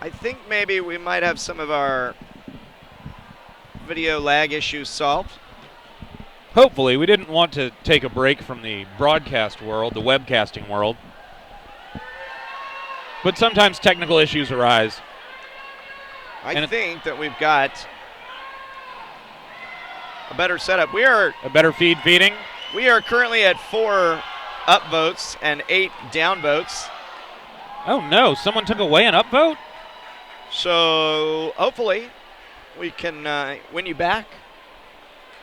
I think maybe we might have some of our video lag issues solved. Hopefully, we didn't want to take a break from the broadcast world, the webcasting world. But sometimes technical issues arise. I think that we've got a better setup. We are a better feeding. We are currently at 4 upvotes and 8 downvotes. Oh no, someone took away an upvote? So hopefully we can win you back.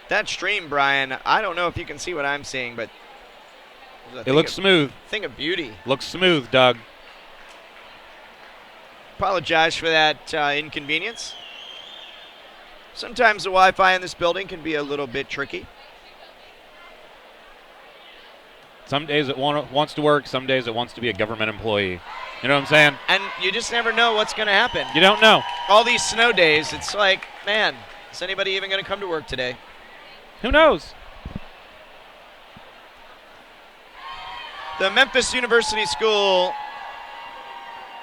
That stream, Brian, I don't know if you can see what I'm seeing, but it looks smooth. Thing of beauty. Looks smooth, Doug. Apologize for that inconvenience. Sometimes the Wi-Fi in this building can be a little bit tricky. Some days it wants to work, some days it wants to be a government employee. You know what I'm saying? And you just never know what's going to happen. You don't know. All these snow days, it's like, man, is anybody even going to come to work today? Who knows? The Memphis University School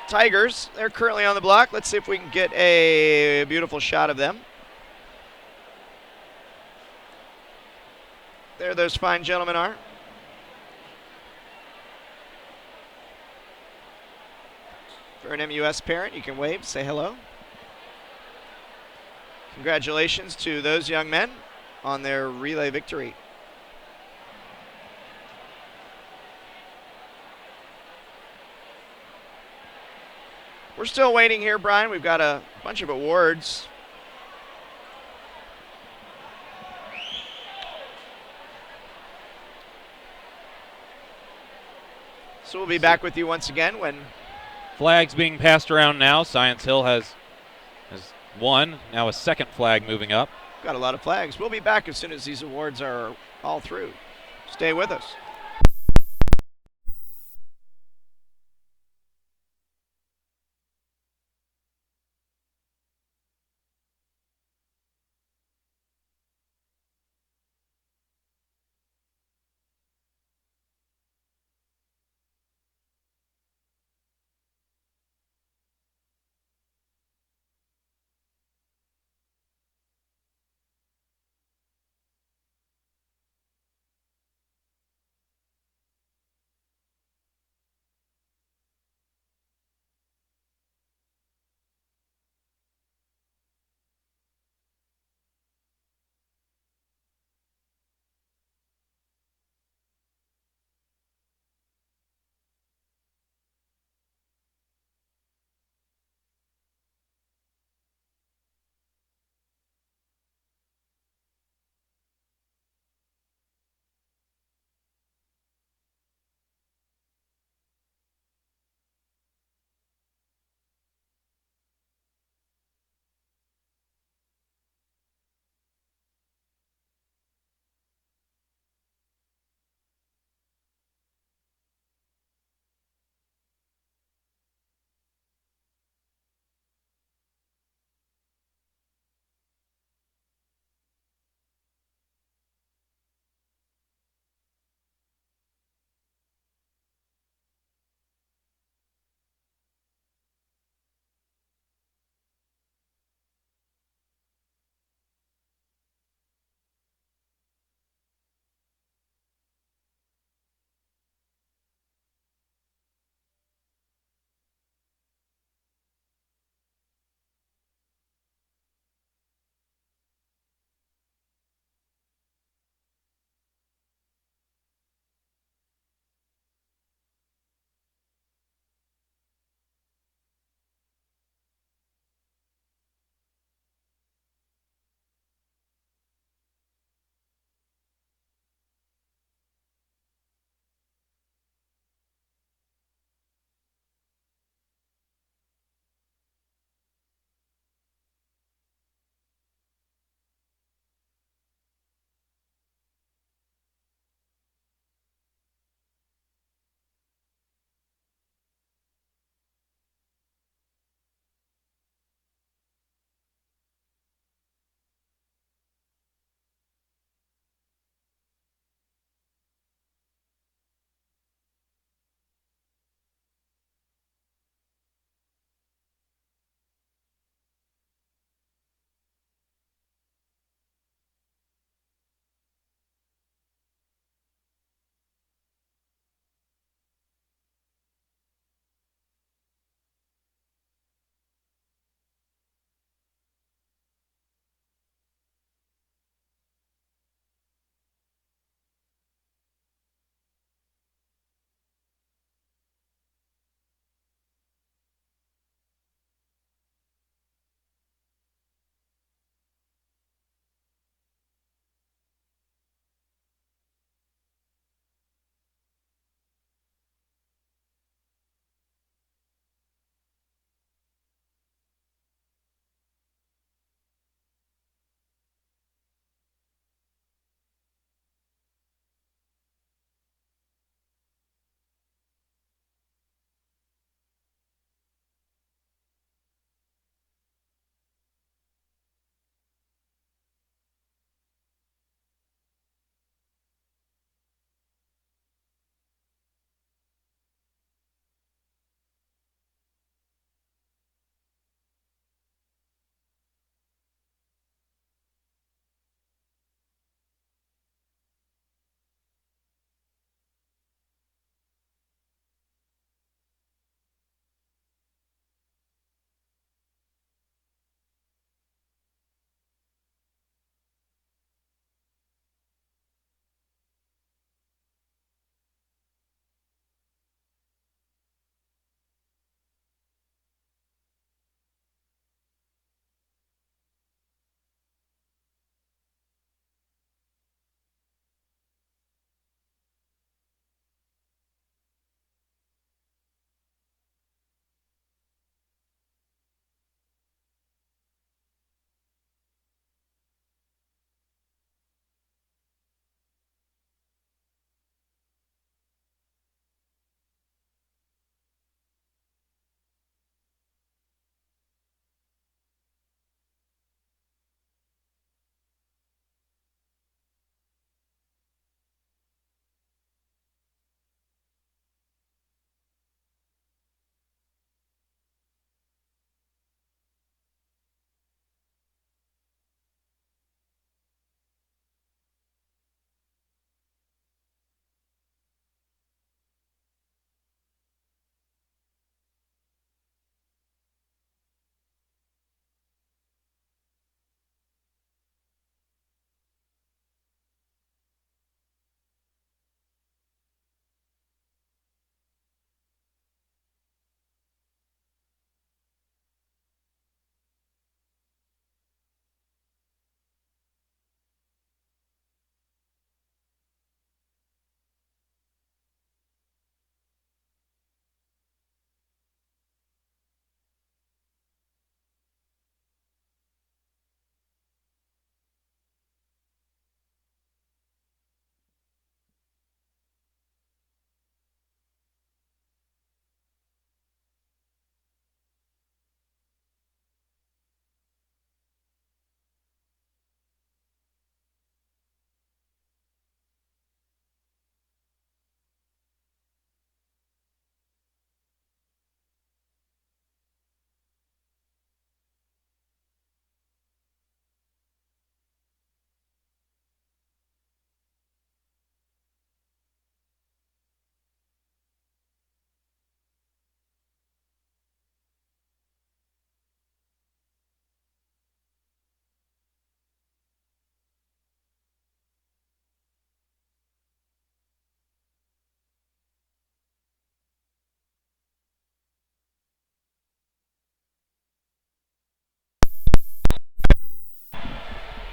Tigers, they're currently on the block. Let's see if we can get a beautiful shot of them. There those fine gentlemen are. If you're an MUS parent, you can wave, say hello. Congratulations to those young men on their relay victory. We're still waiting here, Brian. We've got a bunch of awards. So we'll be back with you once again when flags being passed around now. Science Hill has won. Now a second flag moving up. Got a lot of flags. We'll be back as soon as these awards are all through. Stay with us.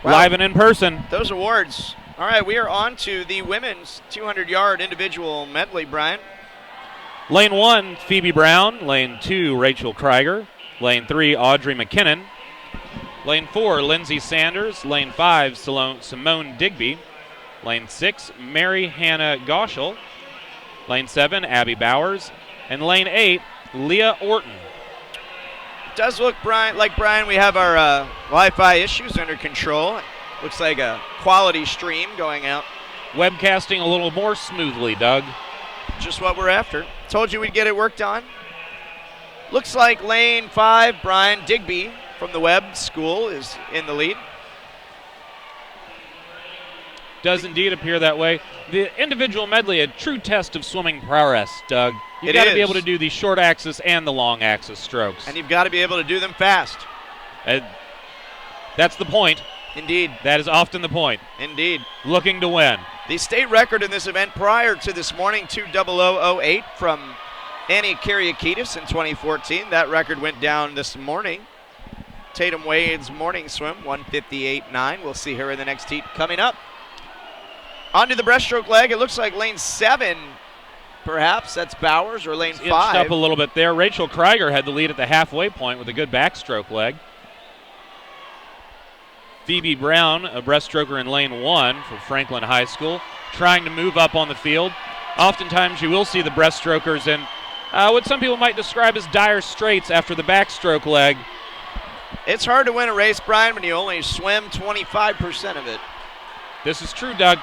Wow. Live and in person. Those awards. All right, we are on to the women's 200-yard individual medley, Brian. Lane 1, Phoebe Brown. Lane 2, Rachel Krieger. Lane 3, Audrey McKinnon. Lane 4, Lindsay Sanders. Lane 5, Simone Digby. Lane 6, Mary Hannah Goschel. Lane 7, Abby Bowers. And lane 8, Leah Orton. It does look, Brian, we have our Wi-Fi issues under control. Looks like a quality stream going out. Webcasting a little more smoothly, Doug. Just what we're after. Told you we'd get it worked on. Looks like lane 5, Brian Digby from the Webb School is in the lead. Does indeed appear that way. The individual medley, a true test of swimming prowess, Doug. You've got to be able to do the short axis and the long axis strokes. And you've got to be able to do them fast. That's the point. Indeed. That is often the point. Indeed. Looking to win. The state record in this event prior to this morning, 2:00:08 from Annie Kyriakidis in 2014. That record went down this morning. Tatum Wade's morning swim, 1:58.9. We'll see her in the next heat coming up. Onto the breaststroke leg. It looks like lane 7, perhaps. That's Bowers, or lane 5. Inched up a little bit there. Rachel Krieger had the lead at the halfway point with a good backstroke leg. Phoebe Brown, a breaststroker in lane 1 for Franklin High School, trying to move up on the field. Oftentimes you will see the breaststrokers in what some people might describe as dire straits after the backstroke leg. It's hard to win a race, Brian, when you only swim 25% of it. This is true, Doug.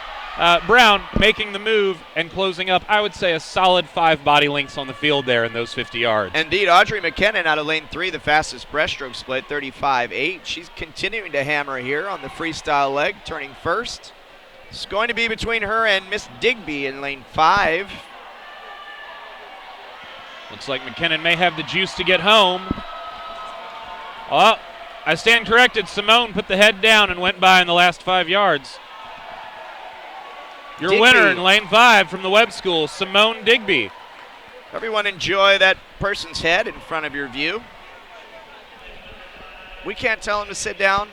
Brown making the move and closing up, I would say, a solid 5 body lengths on the field there in those 50 yards. Indeed, Audrey McKinnon out of lane 3, the fastest breaststroke split, 35.8. She's continuing to hammer here on the freestyle leg, turning first. It's going to be between her and Miss Digby in lane 5. Looks like McKinnon may have the juice to get home. Oh, I stand corrected. Simone put the head down and went by in the last 5 yards. Your winner in lane 5 from the Webb School, Simone Digby. Everyone enjoy that person's head in front of your view. We can't tell him to sit down.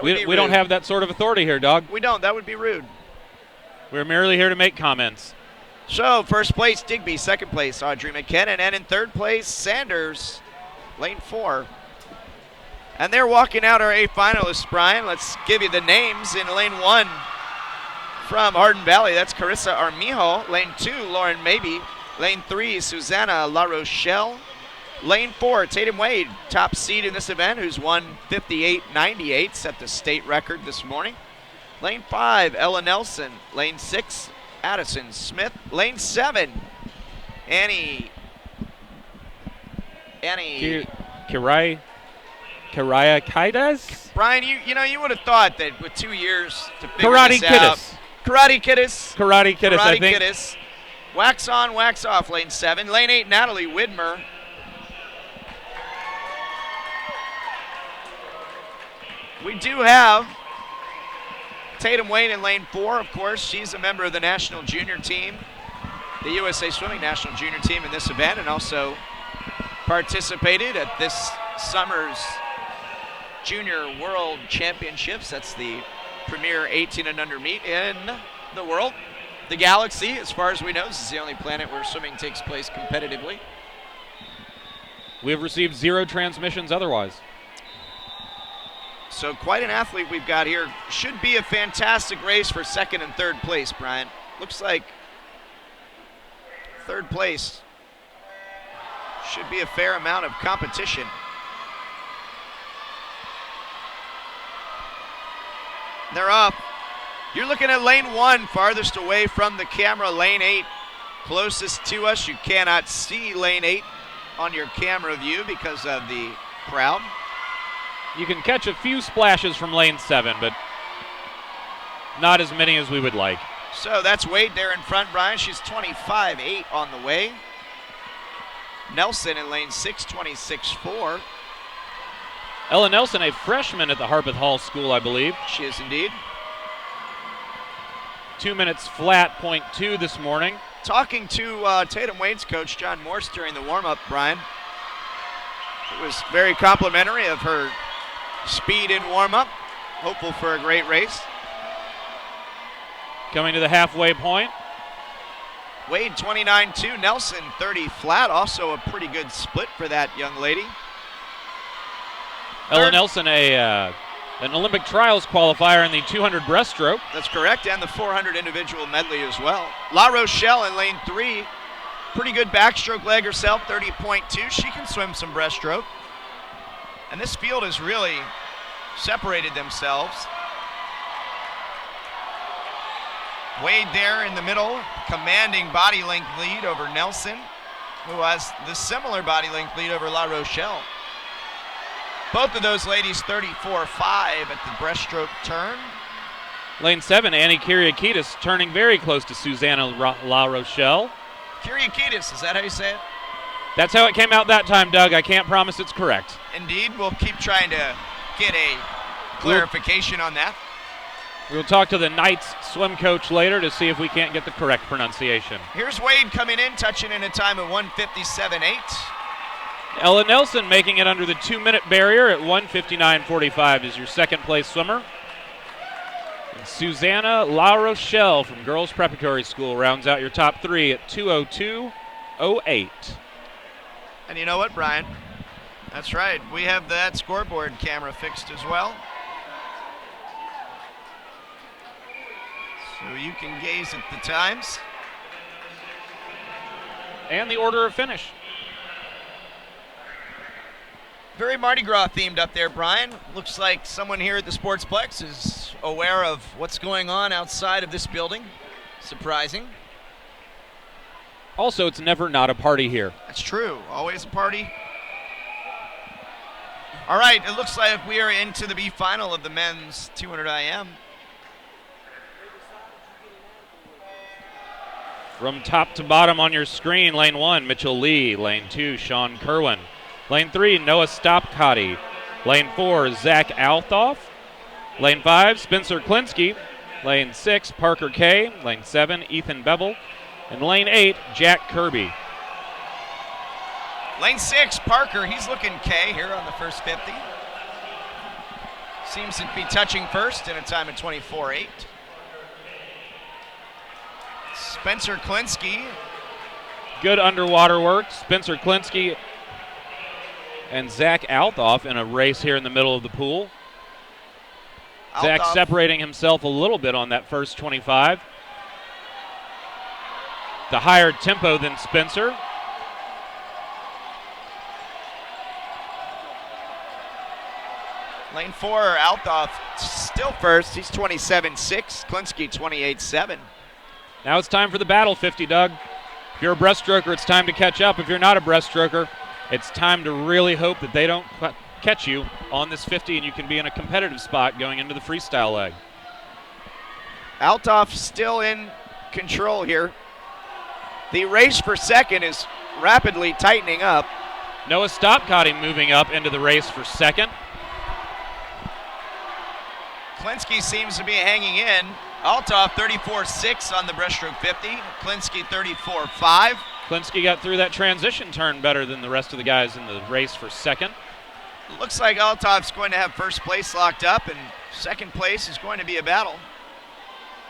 We don't have that sort of authority here, Dog. We don't. That would be rude. We're merely here to make comments. So, first place, Digby. Second place, Audrey McKinnon. And in third place, Sanders, lane 4. And they're walking out our 8 finalists, Brian. Let's give you the names. In lane 1 from Hardin Valley, that's Carissa Armijo. Lane 2, Lauren Mabey. Lane 3, Susanna La Rochelle. Lane 4, Tatum Wade, top seed in this event, who's won 58.98, set the state record this morning. Lane 5, Ella Nelson. Lane 6, Addison Smith. Lane 7, Annie Kyriakidis? Brian, you would have thought that with 2 years to figure this out. Karate Kiddis, I think. Kiddis. Wax on, wax off, lane 7. Lane 8, Natalie Widmer. We do have Tatum Wade in lane 4, of course. She's a member of the national junior team, the USA Swimming national junior team in this event, and also participated at this summer's Junior World Championships. That's the premier 18 and under meet in the world. The galaxy, as far as we know, this is the only planet where swimming takes place competitively. We have received 0 transmissions otherwise. So quite an athlete we've got here. Should be a fantastic race for second and third place, Brian. Looks like third place should be a fair amount of competition. They're off. You're looking at lane 1, farthest away from the camera. Lane 8, closest to us. You cannot see lane 8 on your camera view because of the crowd. You can catch a few splashes from lane 7, but not as many as we would like. So that's Wade there in front, Brian. She's 25.8 on the way. Nelson in lane 6, 26.4. Ella Nelson, a freshman at the Harpeth Hall School, I believe. She is indeed. 2 minutes flat, .2 this morning. Talking to Tatum Wade's coach, John Morse, during the warm-up, Brian. It was very complimentary of her speed in warm-up. Hopeful for a great race. Coming to the halfway point. Wade 29.2, Nelson 30 flat. Also a pretty good split for that young lady. Ella Nelson, an Olympic trials qualifier in the 200 breaststroke. That's correct, and the 400 individual medley as well. La Rochelle in lane 3. Pretty good backstroke leg herself, 30.2. She can swim some breaststroke. And this field has really separated themselves. Wade there in the middle, commanding body length lead over Nelson, who has the similar body length lead over La Rochelle. Both of those ladies 34.5 at the breaststroke turn. Lane 7, Annie Kyriakides turning very close to Susanna La Rochelle. Kyriakides, is that how you say it? That's how it came out that time, Doug. I can't promise it's correct. Indeed, we'll keep trying to get a clarification on that. We'll talk to the Knights swim coach later to see if we can't get the correct pronunciation. Here's Wade coming in, touching in a time of 1:57.8. Ella Nelson making it under the 2-minute barrier at 1:59.45 is your second place swimmer. And Susanna La Rochelle from Girls Preparatory School rounds out your top 3 at 2:02.08. And you know what, Brian? That's right. We have that scoreboard camera fixed as well. So you can gaze at the times. And the order of finish. Very Mardi Gras themed up there, Brian. Looks like someone here at the Sportsplex is aware of what's going on outside of this building. Surprising. Also, it's never not a party here. That's true. Always a party. All right, it looks like we are into the B final of the men's 200 IM. From top to bottom on your screen, lane 1, Mitchell Lee. Lane 2, Sean Kerwin. Lane 3, Noah Stopkotty. Lane 4, Zach Althoff. Lane 5, Spencer Klinsky. Lane 6, Parker Kay. Lane 7, Ethan Bevel. And lane 8, Jack Kirby. Lane 6, Parker, he's looking K here on the first 50. Seems to be touching first in a time of 24.8. Spencer Klinsky. Good underwater work. Spencer Klinsky and Zach Althoff in a race here in the middle of the pool. Zach separating himself a little bit on that first 25. The higher tempo than Spencer. Lane 4, Althoff still first. He's 27.6. Klinsky 28.7. Now it's time for the battle 50, Doug. If you're a breaststroker, it's time to catch up. If you're not a breaststroker, it's time to really hope that they don't catch you on this 50 and you can be in a competitive spot going into the freestyle leg. Althoff still in control here. The race for second is rapidly tightening up. Noah Stopkotty moving up into the race for second. Klinsky seems to be hanging in. Althoff 34.6 on the breaststroke 50. Klinsky 34.5. Klinsky got through that transition turn better than the rest of the guys in the race for second. Looks like Althoff's going to have first place locked up, and second place is going to be a battle.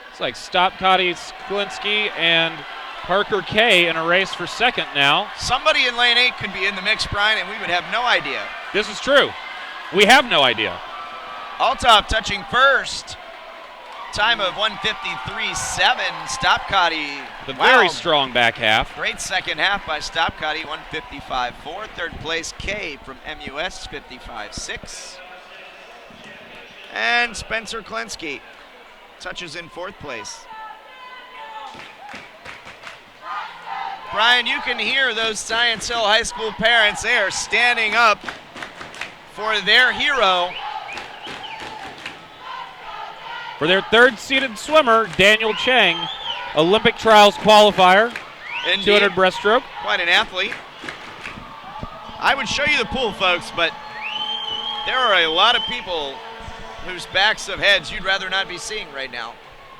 It's like Stopkotty, Klinsky, and Parker Kay in a race for second now. Somebody in lane 8 could be in the mix, Brian, and we would have no idea. This is true. We have no idea. Althoff touching first. Time of 1:53.7. Stopkotty. The very strong back half. Great second half by Stopkotty. 1:55.4. Third place, Kay from MUS, 55.6. And Spencer Klinsky touches in fourth place. Brian, you can hear those Science Hill High School parents. They are standing up for their hero. For their third-seeded swimmer, Daniel Chang, Olympic trials qualifier, Indeed. 200 breaststroke. Quite an athlete. I would show you the pool, folks, but there are a lot of people whose backs of heads you'd rather not be seeing right now.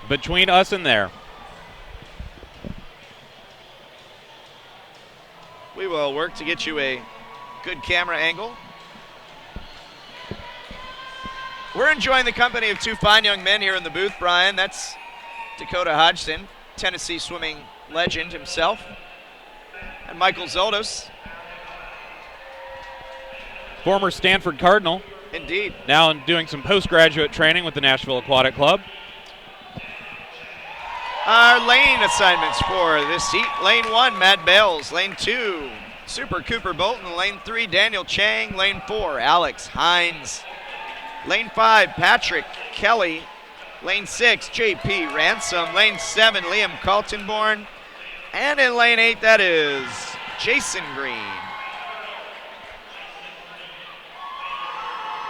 Between us and there. We will work to get you a good camera angle. We're enjoying the company of two fine young men here in the booth, Brian. That's Dakota Hodgson, Tennessee swimming legend himself, and Michael Zoldos. Former Stanford Cardinal. Indeed. Now doing some postgraduate training with the Nashville Aquatic Club. Our lane assignments for this heat. Lane 1, Matt Bales. Lane 2, Super Cooper Bolton. Lane 3, Daniel Chang. Lane 4, Alex Hines. Lane 5, Patrick Kelly. Lane 6, JP Ransom. Lane 7, Liam Kaltenborn. And in lane 8, that is Jason Green.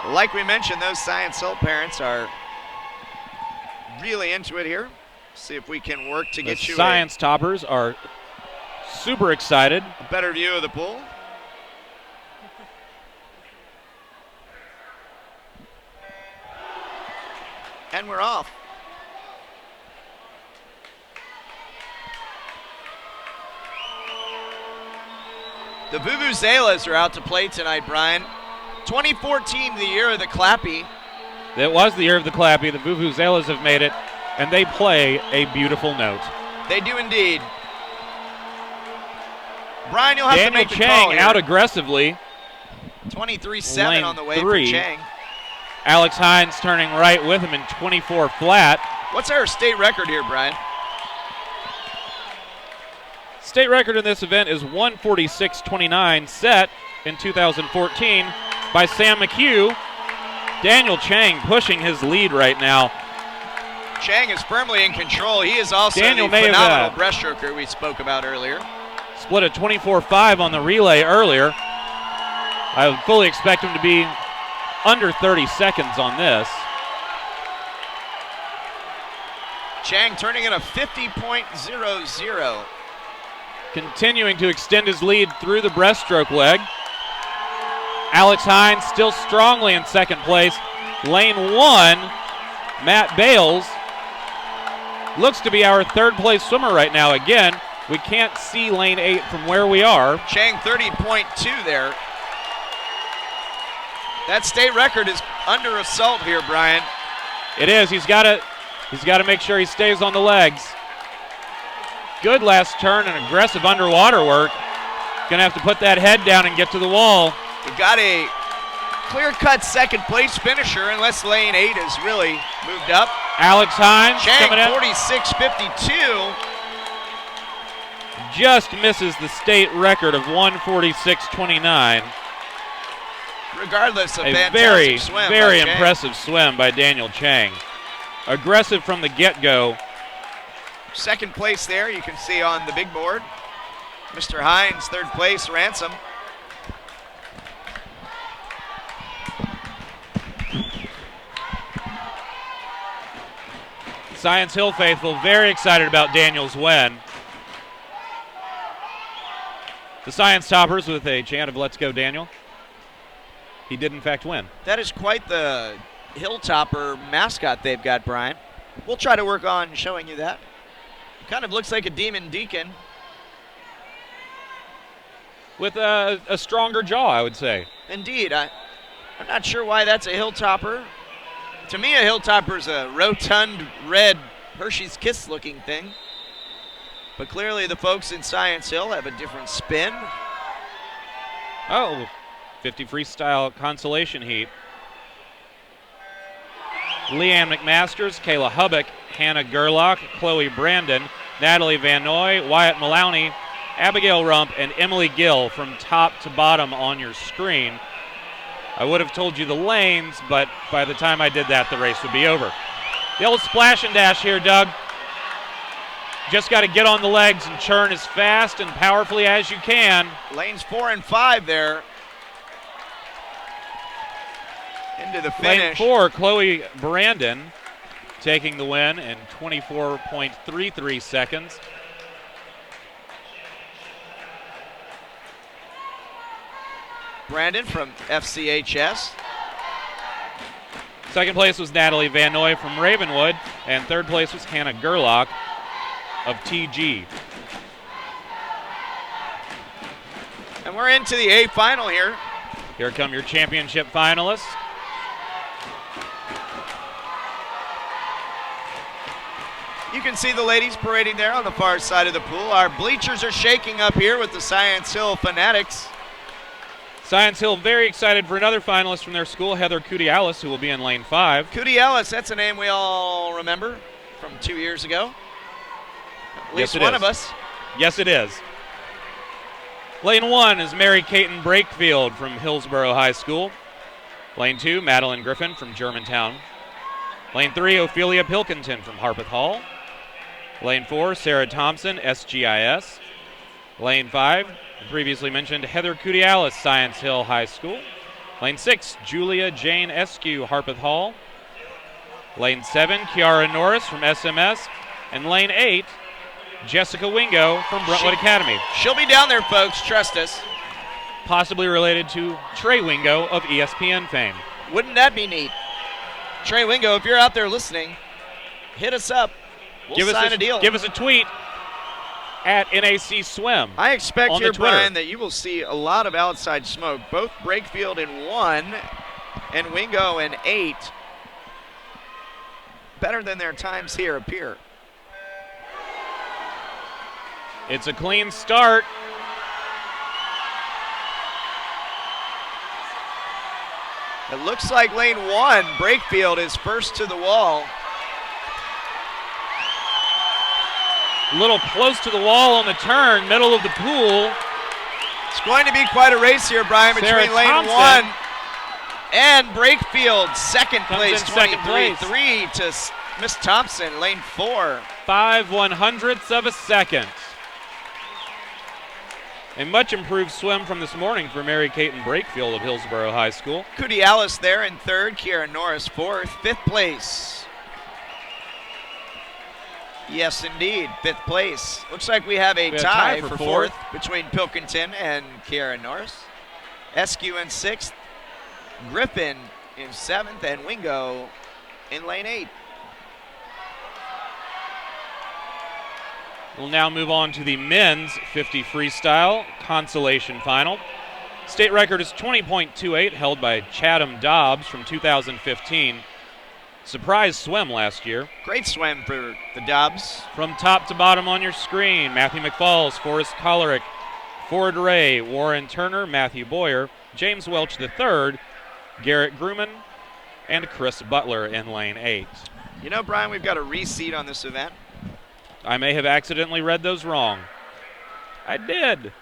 Like we mentioned, those Science Hill parents are really into it here. See if we can work to get you Science toppers are super excited. A better view of the pool. And we're off. The Vuvuzelas are out to play tonight, Brian. 2014, the year of the Clappy. It was the year of the Clappy. The Vuvuzelas have made it, and they play a beautiful note. They do indeed. Brian, you'll have Daniel to make the Chang call here. out aggressively. 23-7 on the way for Chang. Alex Hines turning right with him in 24 flat. What's our state record here, Brian? State record in this event is 146.29, set in 2014 by Sam McHugh. Daniel Chang pushing his lead right now. Chang is firmly in control. He is also Daniel the may phenomenal have, breaststroker we spoke about earlier. Split a 24-5 on the relay earlier. I would fully expect him to be under 30 seconds on this. Chang turning in a 50.00. Continuing to extend his lead through the breaststroke leg. Alex Hines still strongly in second place. Lane 1, Matt Bales, looks to be our third place swimmer right now. Again, we can't see lane 8 from where we are. Chang 30.2 there. That state record is under assault here, Brian. It is. He's got to make sure he stays on the legs. Good last turn and aggressive underwater work. Gonna have to put that head down and get to the wall. We've got a clear-cut second place finisher unless lane 8 has really moved up. Alex Hines Chang coming in. 46.52. Just misses the state record of 146.29. Regardless of a fantastic swim very by Chang. impressive swim by Daniel Chang. Aggressive from the get-go. Second place there, you can see on the big board. Mr. Hines, third place, Ransom. Science Hill faithful very excited about Daniel's win. The Science Toppers with a chant of "Let's go, Daniel." He did in fact win. That is quite the Hilltopper mascot they've got, Brian. We'll try to work on showing you that. Kind of looks like a demon deacon. With a stronger jaw, I would say. Indeed. I'm not sure why that's a Hilltopper. To me, a Hilltopper is a rotund, red, Hershey's Kiss looking thing. But clearly the folks in Science Hill have a different spin. Oh, 50 freestyle consolation heat. Leanne McMasters, Kayla Hubbock, Hannah Gerlach, Chloe Brandon, Natalie Van Noy, Wyatt Maloney, Abigail Rump, and Emily Gill from top to bottom on your screen. I would have told you the lanes, but by the time I did that, the race would be over. The old splash and dash here, Doug. Just got to get on the legs and churn as fast and powerfully as you can. Lanes 4 and 5 there. Into the finish. Lane 4, Chloe Brandon taking the win in 24.33 seconds. Brandon from FCHS. Second place was Natalie Van Noy from Ravenwood, and third place was Hannah Gerlach of TG. And we're into the A final here. Here come your championship finalists. can see the ladies parading there on the far side of the pool. Our bleachers are shaking up here with the Science Hill Fanatics. Science Hill very excited for another finalist from their school, Heather Kudialis, who will be in lane 5. Kudialis, that's a name we all remember from 2 years ago. At least one of us. Yes, it is. Lane 1 is Mary Caton Brakefield from Hillsborough High School. Lane 2, Madeline Griffin from Germantown. Lane 3, Ophelia Pilkington from Harpeth Hall. Lane 4, Sarah Thompson, SGIS. Lane 5, the previously mentioned Heather Kudialis, Science Hill High School. Lane 6, Julia Jane Eskew, Harpeth Hall. Lane 7, Kiara Norris from SMS. And lane 8, Jessica Wingo from Brentwood Academy. She'll be down there, folks, trust us. Possibly related to Trey Wingo of ESPN fame. Wouldn't that be neat? Trey Wingo, if you're out there listening, hit us up. We'll sign a deal. Give us a tweet at NAC Swim. I expect here, Brian, that you will see a lot of outside smoke. Both Brakefield in 1 and Wingo in 8. Better than their times here appear. It's a clean start. It looks like lane 1, Brakefield is first to the wall. A little close to the wall on the turn, middle of the pool. It's going to be quite a race here, Brian, between lane 1 and Brakefield. Second place, 23-3 to Miss Thompson, lane 4. 5/100ths of a second. A much improved swim from this morning for Mary Caton Brakefield of Hillsborough High School. Kudialis there in 3rd, Kiara Norris 4th, 5th place. Yes, indeed, 5th place. Looks like we have a tie for 4th between Pilkington and Kiara Norris. Eskew in 6th, Griffin in 7th, and Wingo in lane 8. We'll now move on to the men's 50 freestyle consolation final. State record is 20.28, held by Chatham Dobbs from 2015. Surprise swim last year. Great swim for the Dobbs. From top to bottom on your screen, Matthew McFalls, Forrest Kollerick, Ford Ray, Warren Turner, Matthew Boyer, James Welch III, Garrett Grumman, and Chris Butler in lane 8. You know, Brian, we've got a reseat on this event. I may have accidentally read those wrong. I did.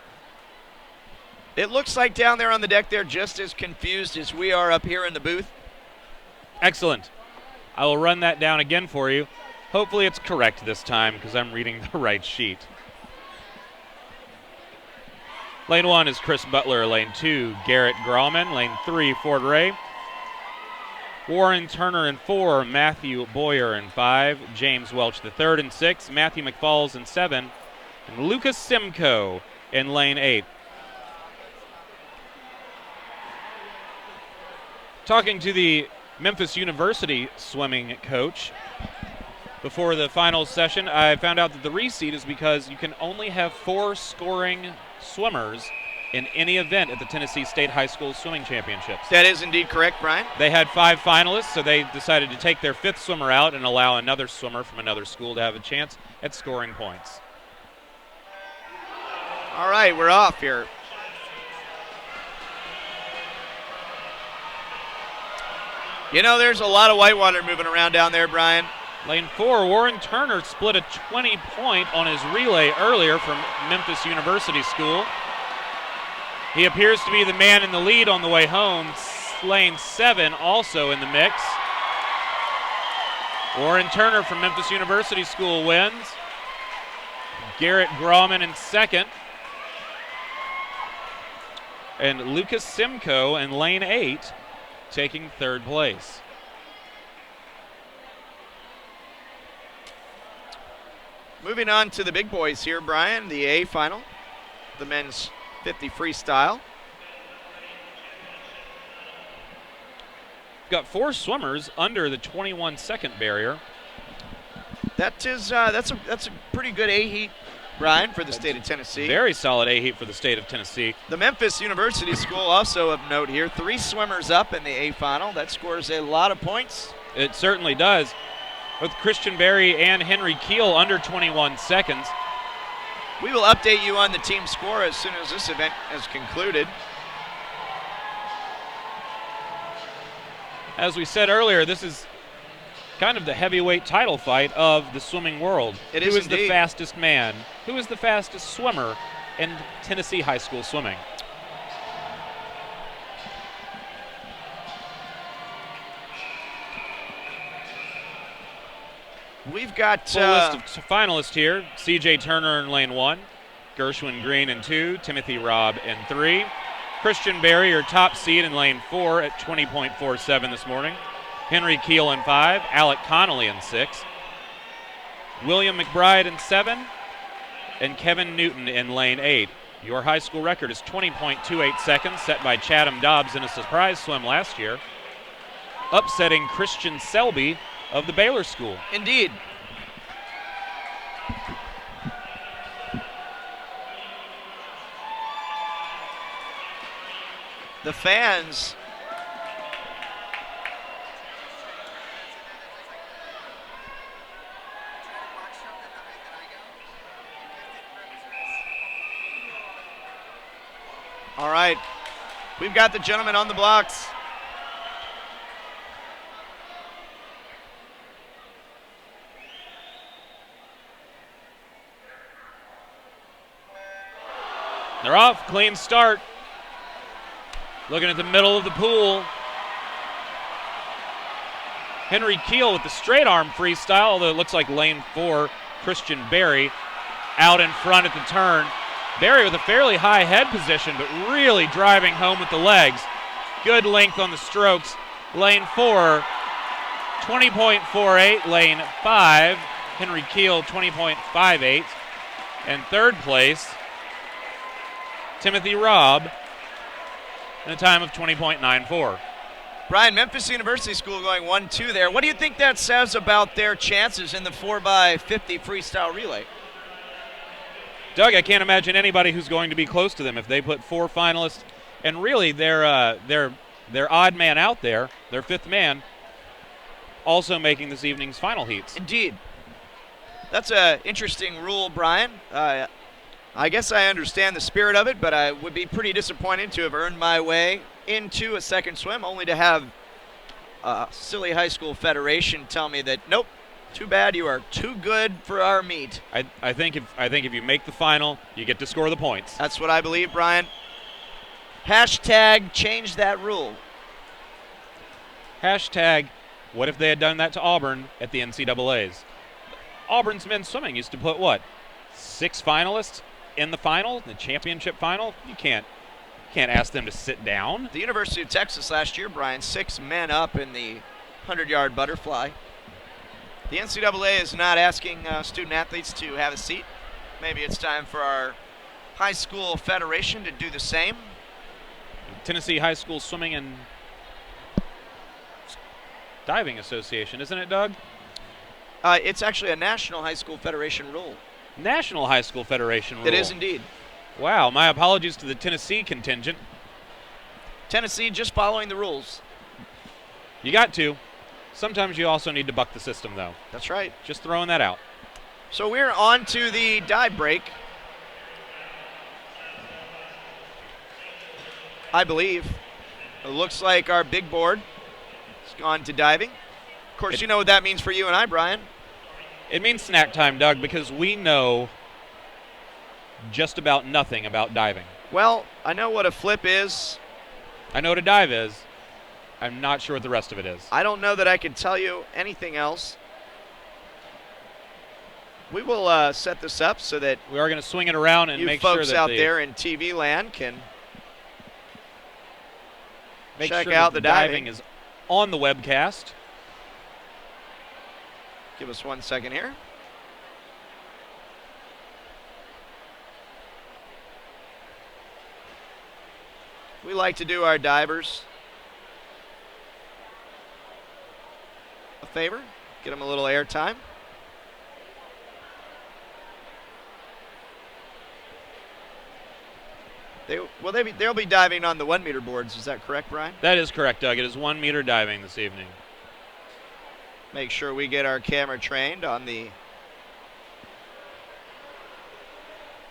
It looks like down there on the deck they're just as confused as we are up here in the booth. Excellent. I will run that down again for you. Hopefully it's correct this time because I'm reading the right sheet. Lane 1 is Chris Butler. Lane 2, Garrett Grauman. Lane 3, Ford Ray. Warren Turner in 4, Matthew Boyer in 5, James Welch III in 6, Matthew McFalls in 7, and Lucas Simcoe in lane 8. Talking to the Memphis University swimming coach before the final session, I found out that the reseat is because you can only have 4 scoring swimmers in any event at the Tennessee State High School Swimming Championships. That is indeed correct, Brian. They had 5 finalists, so they decided to take their 5th swimmer out and allow another swimmer from another school to have a chance at scoring points. All right, we're off here. You know, there's a lot of whitewater moving around down there, Brian. Lane 4, Warren Turner split a 20-point on his relay earlier from Memphis University School. He appears to be the man in the lead on the way home. Lane 7 also in the mix. Warren Turner from Memphis University School wins. Garrett Grauman in 2nd. And Lucas Simcoe in lane 8 taking 3rd place. Moving on to the big boys here, Brian, the A final, the men's 50 freestyle. Got 4 swimmers under the 21-second barrier. That is that's a pretty good A heat, Brian, for the state of Tennessee. Very solid A heat for the state of Tennessee. The Memphis University School also of note here. 3 swimmers up in the A final. That scores a lot of points. It certainly does. with Christian Berry and Henry Keel under 21 seconds. We will update you on the team score as soon as this event has concluded. As we said earlier, this is kind of the heavyweight title fight of the swimming world. It Who is is the indeed. fastest man? Who is the fastest swimmer in Tennessee high school swimming? We've got Full list of finalists here. C.J. Turner in lane 1, Gershwin Green in 2, Timothy Robb in 3. Christian Berry, your top seed in lane 4 at 20.47 this morning. Henry Keel in 5, Alec Connolly in 6, William McBride in 7, and Kevin Newton in lane 8. Your high school record is 20.28 seconds, set by Chatham Dobbs in a surprise swim last year, upsetting Christian Selby of the Baylor School. Indeed. The fans all right. We've got the gentleman on the blocks. They're off. Clean start. Looking at the middle of the pool. Henry Keel with the straight arm freestyle, although it looks like lane 4, Christian Berry out in front at the turn. Berry with a fairly high head position, but really driving home with the legs. Good length on the strokes. Lane 4, 20.48. Lane 5, Henry Keel, 20.58. And third place, Timothy Robb, in a time of 20.94. Brian, Memphis University School going 1-2 there. What do you think that says about their chances in the 4x50 freestyle relay? Doug, I can't imagine anybody who's going to be close to them if they put 4 finalists, and really their odd man out there, their 5th man, also making this evening's final heats. Indeed. That's an interesting rule, Brian. I guess I understand the spirit of it, but I would be pretty disappointed to have earned my way into a second swim only to have a silly high school federation tell me that, nope, too bad, you are too good for our meet. I think if you make the final, you get to score the points. That's what I believe, Brian. Hashtag change that rule. Hashtag, what if they had done that to Auburn at the NCAAs? Auburn's men's swimming used to put, 6 finalists in the final, the championship final? You can't ask them to sit down. The University of Texas last year, Brian, 6 men up in the 100-yard butterfly. The NCAA is not asking student athletes to have a seat. Maybe it's time for our high school federation to do the same. Tennessee High School Swimming and Diving Association, isn't it, Doug? It's actually a National High School Federation rule. National High School Federation rule. It is indeed. Wow, my apologies to the Tennessee contingent. Tennessee just following the rules. You got to. Sometimes you also need to buck the system, though. That's right. Just throwing that out. So we're on to the dive break. I believe. It looks like our big board has gone to diving. Of course, you know what that means for you and I, Brian. It means snack time, Doug, because we know just about nothing about diving. Well, I know what a flip is. I know what a dive is. I'm not sure what the rest of it is. I don't know that I can tell you anything else. We will set this up so that we are going to swing it around and you make sure folks that out there in TV land can check out the diving is on the webcast. Give us 1 second here. We like to do our divers a favor, get them a little air time. They'll be diving on the 1 meter boards. Is that correct, Brian? That is correct, Doug. It is 1 meter diving this evening. Make sure we get our camera trained on the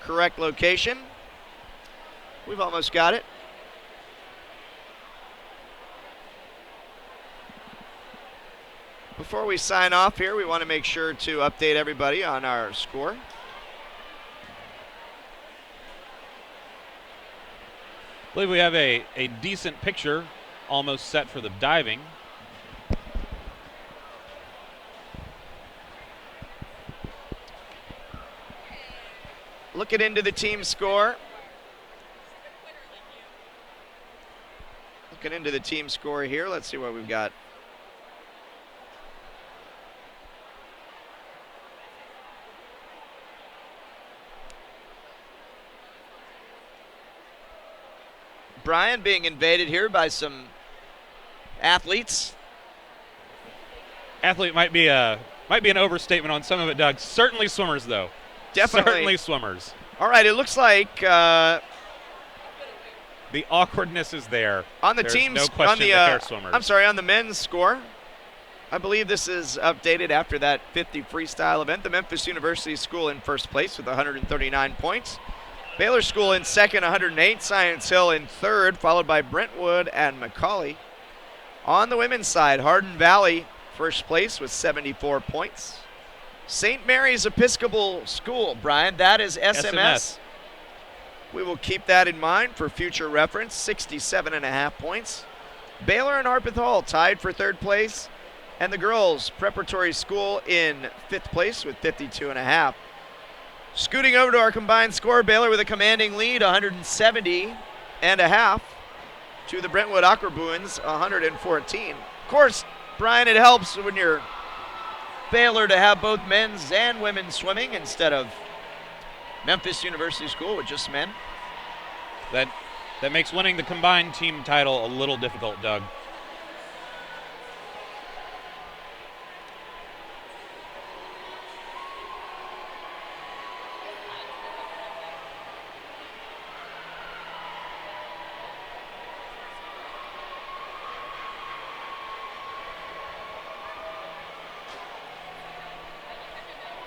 correct location. We've almost got it. Before we sign off here, we want to make sure to update everybody on our score. I believe we have a decent picture almost set for the diving. Looking into the team score. Looking into the team score here. Let's see what we've got. Brian being invaded here by some athletes. Athlete might be an overstatement on some of it, Doug. Certainly swimmers, though. Definitely. Certainly swimmers. All right, it looks like the awkwardness is there. On the There's teams, no question on the they're swimmers. I'm sorry, on the men's score. I believe this is updated after that 50 freestyle event. The Memphis University School in first place with 139 points. Baylor School in second, 108. Science Hill in third, followed by Brentwood and McCallie. On the women's side, Hardin Valley first place with 74 points. St. Mary's Episcopal School, Brian, that is SMS. We will keep that in mind for future reference, 67.5 points. Baylor and Harpeth Hall tied for third place. And the girls' preparatory school in fifth place with 52.5. Scooting over to our combined score, Baylor with a commanding lead, 170.5 to the Brentwood Aquabuins, 114. Of course, Brian, it helps when you're Baylor to have both men's and women's swimming instead of Memphis University School with just men. That makes winning the combined team title a little difficult, Doug.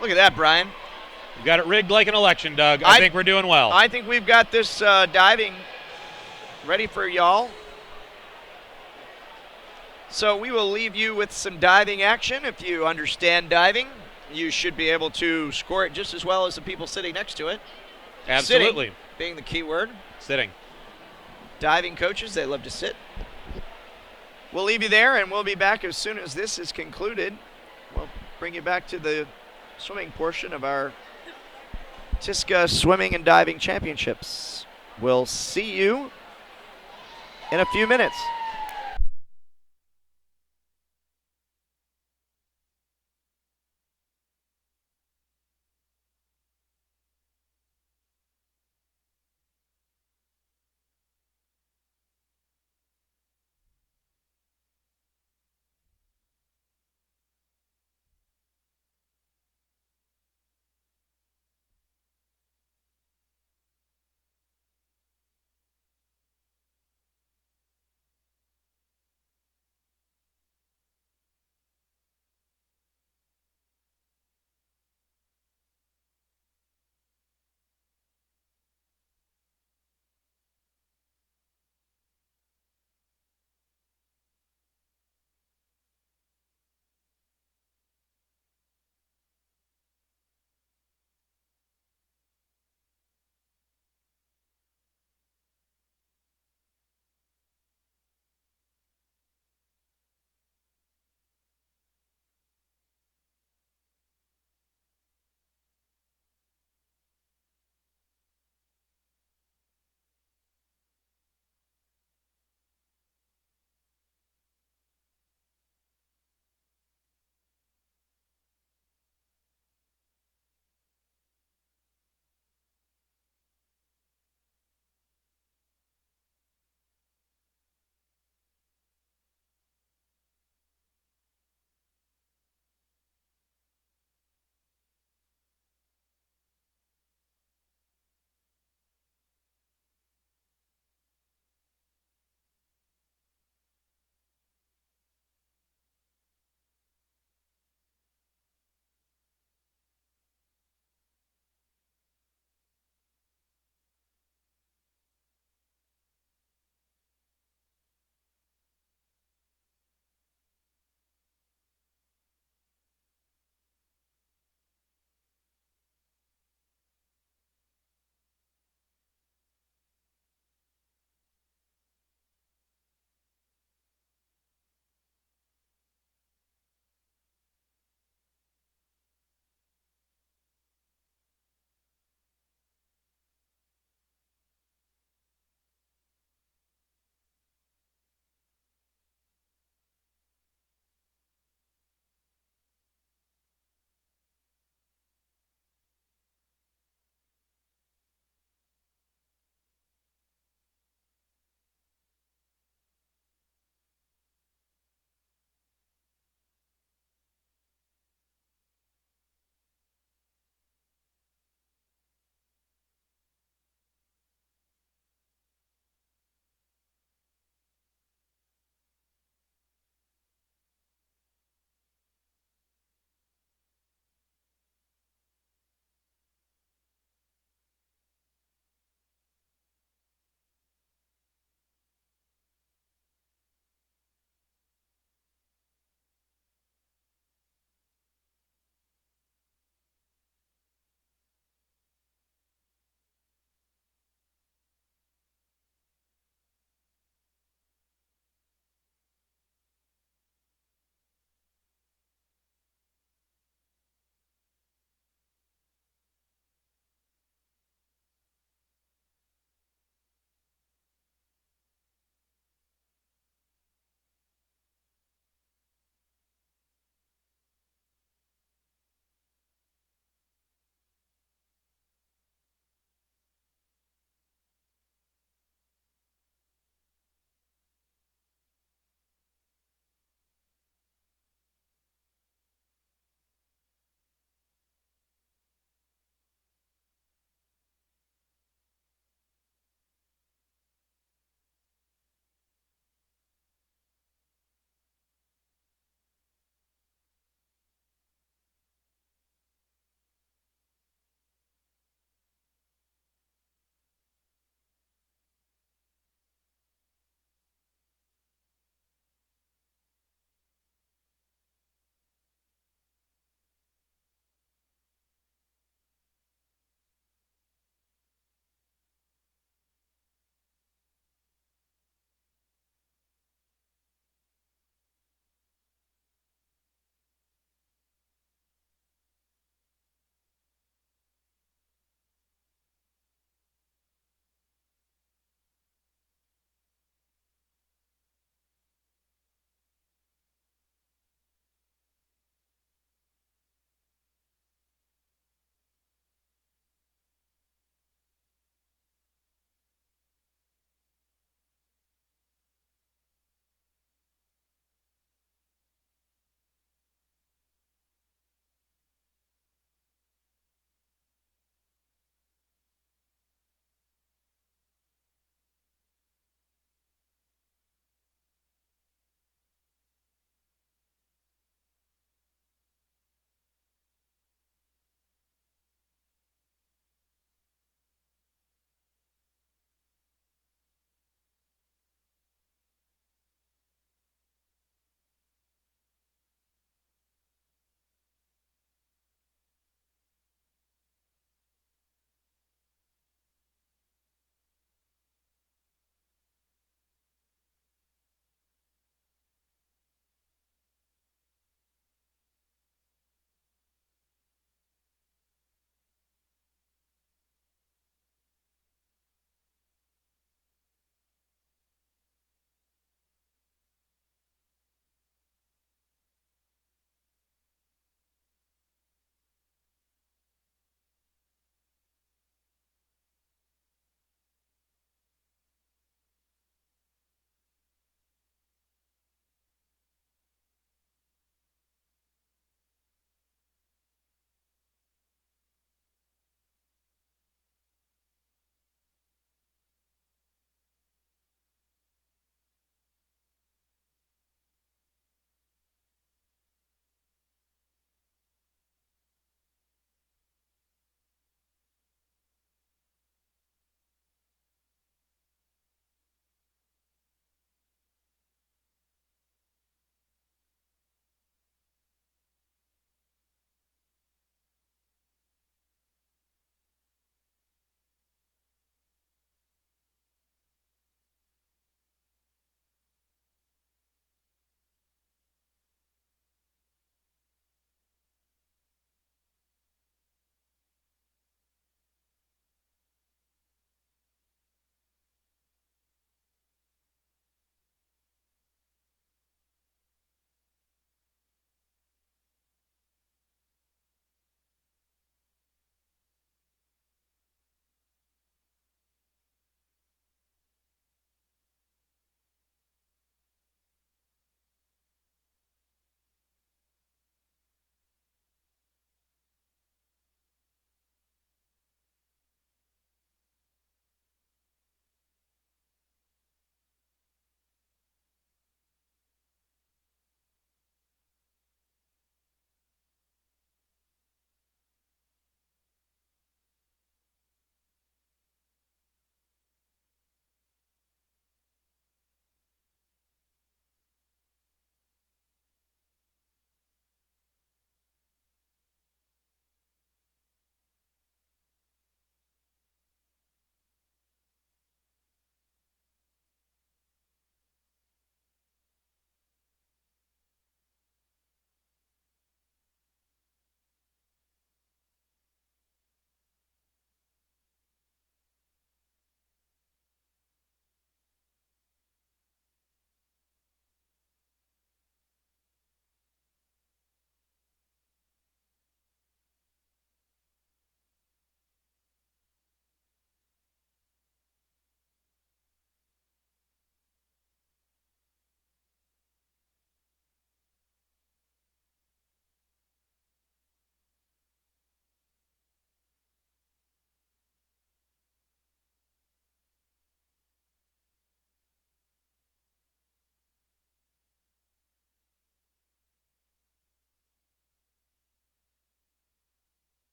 Look at that, Brian. We've got it rigged like an election, Doug. I think we're doing well. I think we've got this diving ready for y'all. So we will leave you with some diving action. If you understand diving, you should be able to score it just as well as the people sitting next to it. Absolutely. Sitting being the key word. Sitting. Diving coaches, they love to sit. We'll leave you there, and we'll be back as soon as this is concluded. We'll bring you back to the swimming portion of our TSCA Swimming and Diving Championships. We'll see you in a few minutes.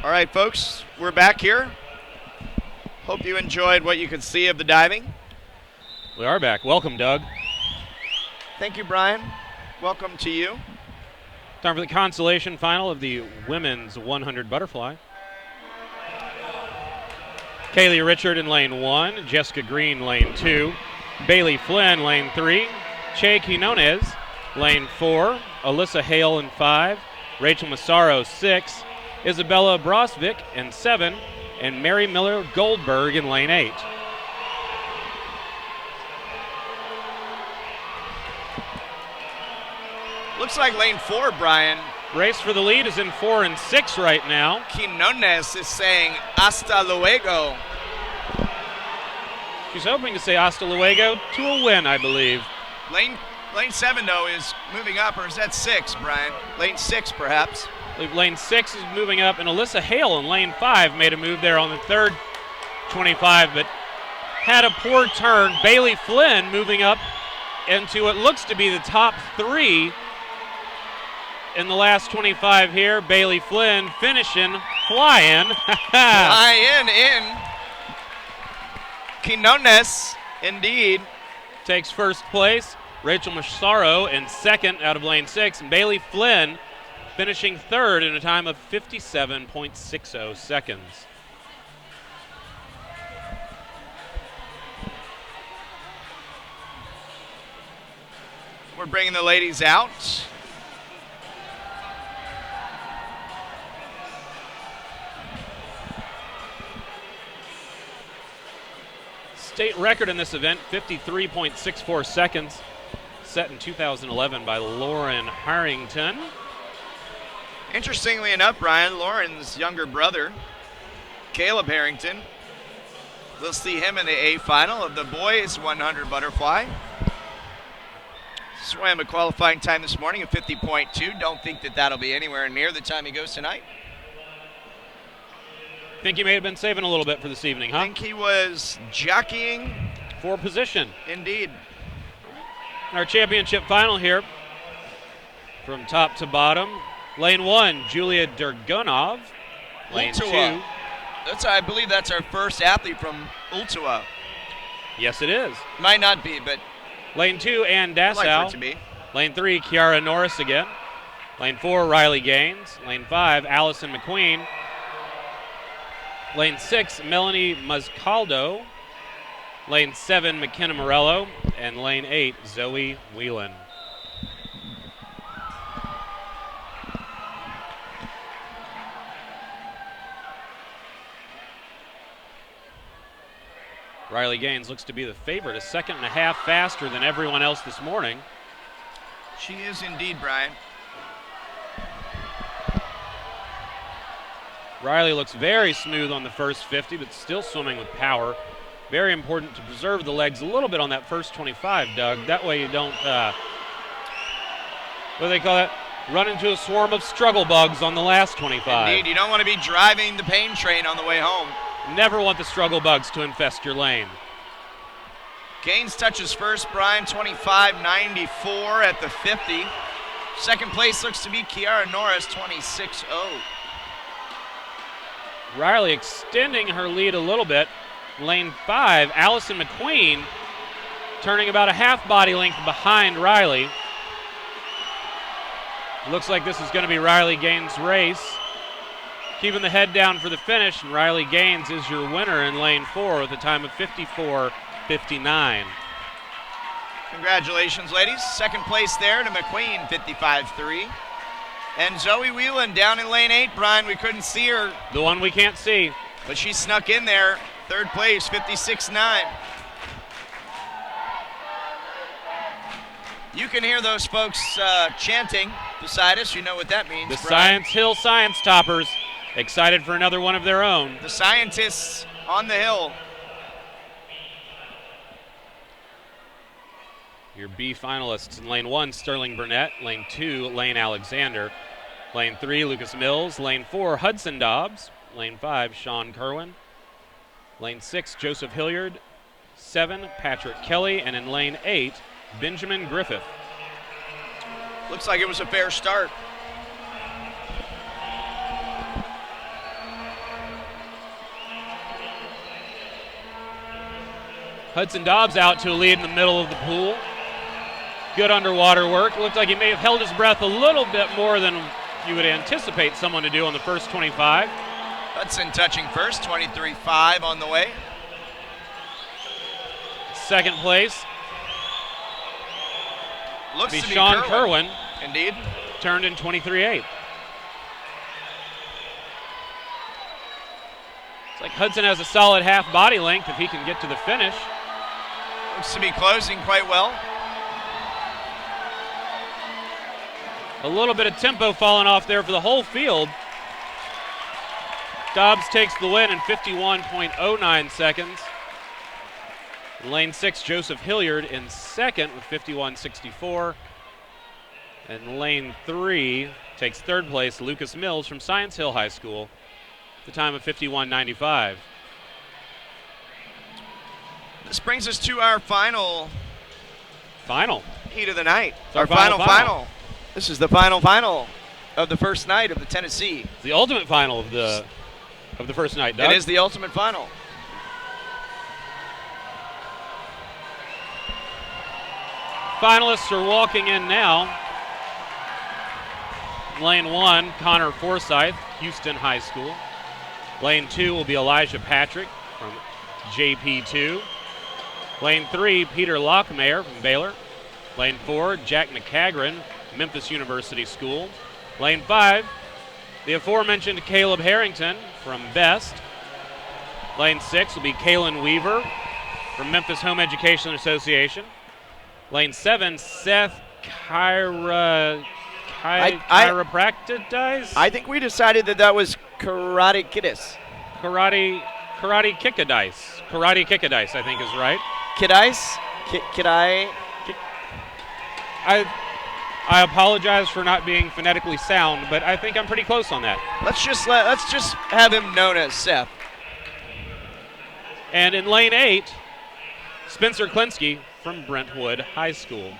All right, folks, we're back here. Hope you enjoyed what you could see of the diving. We are back. Welcome, Doug. Thank you, Brian. Welcome to you. Time for the consolation final of the women's 100 butterfly. Kaylee Richard in lane 1, Jessica Green lane 2, Bailey Flynn lane 3, Che Quinones lane 4, Alyssa Hale in 5, Rachel Massaro 6, Isabella Brosvik in 7, and Mary Miller Goldberg in lane 8. Looks like lane 4, Brian. Race for the lead is in 4 and 6 right now. Quinones is saying hasta luego. She's hoping to say hasta luego to a win, I believe. Lane 7, though, is moving up, or is that 6, Brian? Lane 6, perhaps. I believe lane 6 is moving up, and Alyssa Hale in lane 5 made a move there on the third 25, but had a poor turn. Bailey Flynn moving up into what looks to be the top 3 in the last 25 here. Bailey Flynn finishing flying. Flying in. Quinones, indeed. Takes first place. Rachel Massaro in second out of lane 6, and Bailey Flynn finishing third in a time of 57.60 seconds. We're bringing the ladies out. State record in this event, 53.64 seconds, set in 2011 by Lauren Harrington. Interestingly enough, Brian, Lauren's younger brother, Caleb Harrington, we'll see him in the A final of the boys 100 butterfly. Swam a qualifying time this morning of 50.2. Don't think that that'll be anywhere near the time he goes tonight. Think he may have been saving a little bit for this evening, huh? I think he was jockeying. For position. Indeed. In our championship final here, from top to bottom, lane 1, Julia Durgunov. Lane Ultua. 2. I believe that's our first athlete from Ultua. Yes, it is. Might not be, but Lane 2, Ann I'd like for Dassow. it to be. Lane 3, Kiara Norris again. Lane 4, Riley Gaines. Lane 5, Allison McQueen. Lane 6, Melanie Mazcaldo. Lane 7, McKenna Morello. And lane 8, Zoe Whelan. Riley Gaines looks to be the favorite, a second and a half faster than everyone else this morning. She is indeed, Brian. Riley looks very smooth on the first 50, but still swimming with power. Very important to preserve the legs a little bit on that first 25, Doug. That way you don't, what do they call that? Run into a swarm of struggle bugs on the last 25. Indeed, you don't want to be driving the pain train on the way home. Never want the struggle bugs to infest your lane. Gaines touches first, Brian, 25.94 at the 50. Second place looks to be Kiara Norris, 26.0. Riley extending her lead a little bit. Lane 5, Allison McQueen turning about a half body length behind Riley. Looks like this is going to be Riley Gaines' race. Keeping the head down for the finish, and Riley Gaines is your winner in lane 4 with a time of 54.59. Congratulations, ladies. Second place there to McQueen, 55.3. And Zoe Whelan down in lane 8, Brian. We couldn't see her, The one we can't see. but she snuck in there. Third place, 56.9. You can hear those folks chanting beside us. You know what that means, The Brian. Science Hill Science Toppers excited for another one of their own. The scientists on the hill. Your B finalists in lane 1, Sterling Burnett. Lane 2, Lane Alexander. Lane 3, Lucas Mills. Lane 4, Hudson Dobbs. Lane 5, Sean Kerwin. Lane 6, Joseph Hilliard. 7, Patrick Kelly. And in lane 8, Benjamin Griffith. Looks like it was a fair start. Hudson Dobbs out to a lead in the middle of the pool. Good underwater work. It looked like he may have held his breath a little bit more than you would anticipate someone to do on the first 25. Hudson touching first, 23.5 on the way. Second place, Looks to be Sean Kerwin. Indeed. Turned in 23.8. It's like Hudson has a solid half body length if he can get to the finish. Looks to be closing quite well. A little bit of tempo falling off there for the whole field. Dobbs takes the win in 51.09 seconds. Lane 6, Joseph Hilliard in second with 51.64. And lane 3 takes third place, Lucas Mills from Science Hill High School, the time of 51.95. This brings us to our final heat of the night. It's our final. This is the final of the first night of the Tennessee. It's the ultimate final of the first night, Doug. It is the ultimate final. Finalists are walking in now. Lane 1, Connor Forsyth, Houston High School. Lane 2 will be Elijah Patrick from JP2. Lane 3, Peter Lockmayer from Baylor. Lane 4, Jack McCagran, Memphis University School. Lane 5, the aforementioned Caleb Harrington from Best. Lane 6 will be Kalen Weaver from Memphis Home Education Association. Lane 7, Seth Chiropractice. I think we decided that was Karate Kiddis. Karate Kickadice. Karate Kickadice, I think is right. Kiddice? I apologize for not being phonetically sound, but I think I'm pretty close on that. Let's just have him known as Seth. And in lane 8, Spencer Klinsky from Brentwood High School.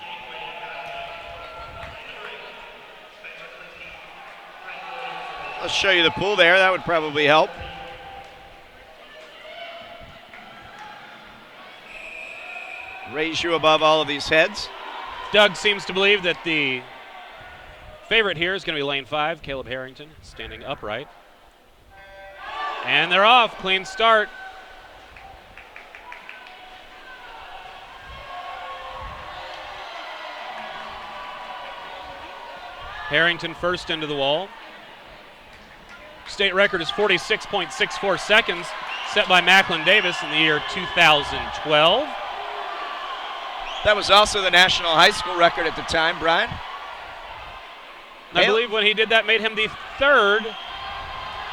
Let's show you the pool there. That would probably help. Raise you above all of these heads. Doug seems to believe that the favorite here is going to be lane 5, Caleb Harrington, standing upright. And they're off. Clean start. Harrington first into the wall. State record is 46.64 seconds, set by Macklin Davis in the year 2012. That was also the national high school record at the time, Brian. I believe when he did that made him the third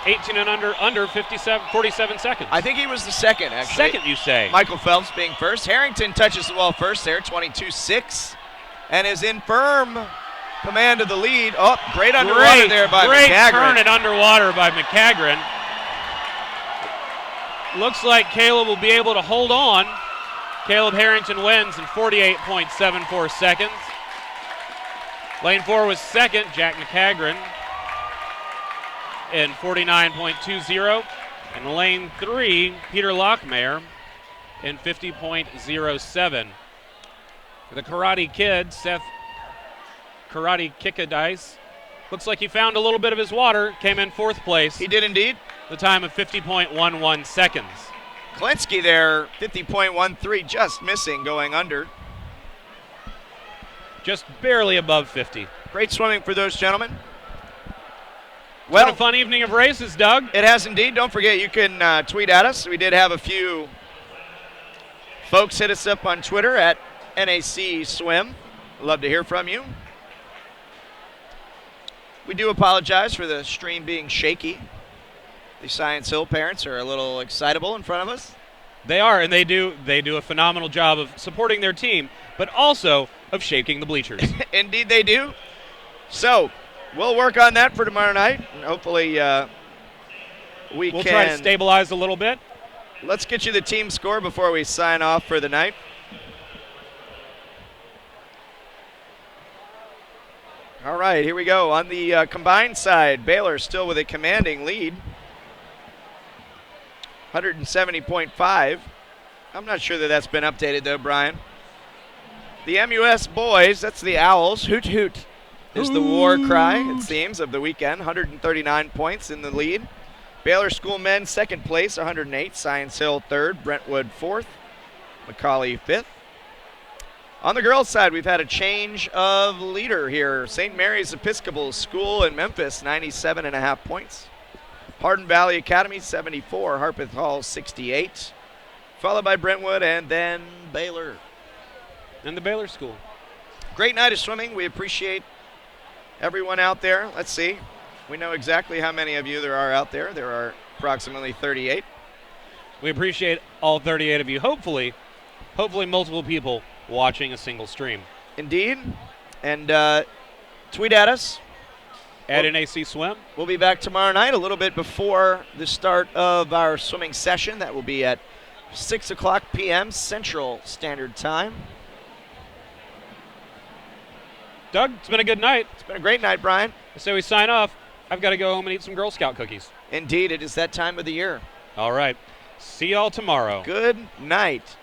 18 and under 47 seconds. I think he was the second, actually. Second, you say. Michael Phelps being first. Harrington touches the wall first there, 22.6, and is in firm command of the lead. Oh, great underwater there by McCagran. Great turn it underwater by McCagran. Looks like Caleb will be able to hold on. Caleb Harrington wins in 48.74 seconds. Lane 4 was second, Jack McCagran, in 49.20. And lane 3, Peter Lockmayer, in 50.07. The Karate Kid, Seth Karate Kickadice, looks like he found a little bit of his water, came in fourth place. He did indeed. The time of 50.11 seconds. Klinsky there, 50.13, just missing, going under. Just barely above 50. Great swimming for those gentlemen. Well, been a fun evening of races, Doug. It has indeed. Don't forget, you can tweet at us. We did have a few folks hit us up on Twitter at NAC Swim. Love to hear from you. We do apologize for the stream being shaky. The Science Hill parents are a little excitable in front of us. They are, and they do a phenomenal job of supporting their team, but also of shaking the bleachers. Indeed they do. So, we'll work on that for tomorrow night, and hopefully we'll try to stabilize a little bit. Let's get you the team score before we sign off for the night. All right, here we go. On the combined side, Baylor still with a commanding lead. 170.5. I'm not sure that that's been updated, though, Brian. The MUS boys, that's the Owls. Hoot, hoot is the war cry, it seems, of the weekend. 139 points in the lead. Baylor School men, second place, 108. Science Hill, third. Brentwood, fourth. McCallie, fifth. On the girls' side, we've had a change of leader here. St. Mary's Episcopal School in Memphis, 97.5 points. Hardin Valley Academy, 74. Harpeth Hall, 68. Followed by Brentwood and then Baylor. And the Baylor School. Great night of swimming. We appreciate everyone out there. Let's see. We know exactly how many of you there are out there. There are approximately 38. We appreciate all 38 of you. Hopefully multiple people watching a single stream. Indeed. And tweet at us. At NAC Swim. We'll be back tomorrow night a little bit before the start of our swimming session. That will be at 6 o'clock p.m. Central Standard Time. Doug, it's been a good night. It's been a great night, Brian. So we sign off. I've got to go home and eat some Girl Scout cookies. Indeed, it is that time of the year. All right. See y'all tomorrow. Good night.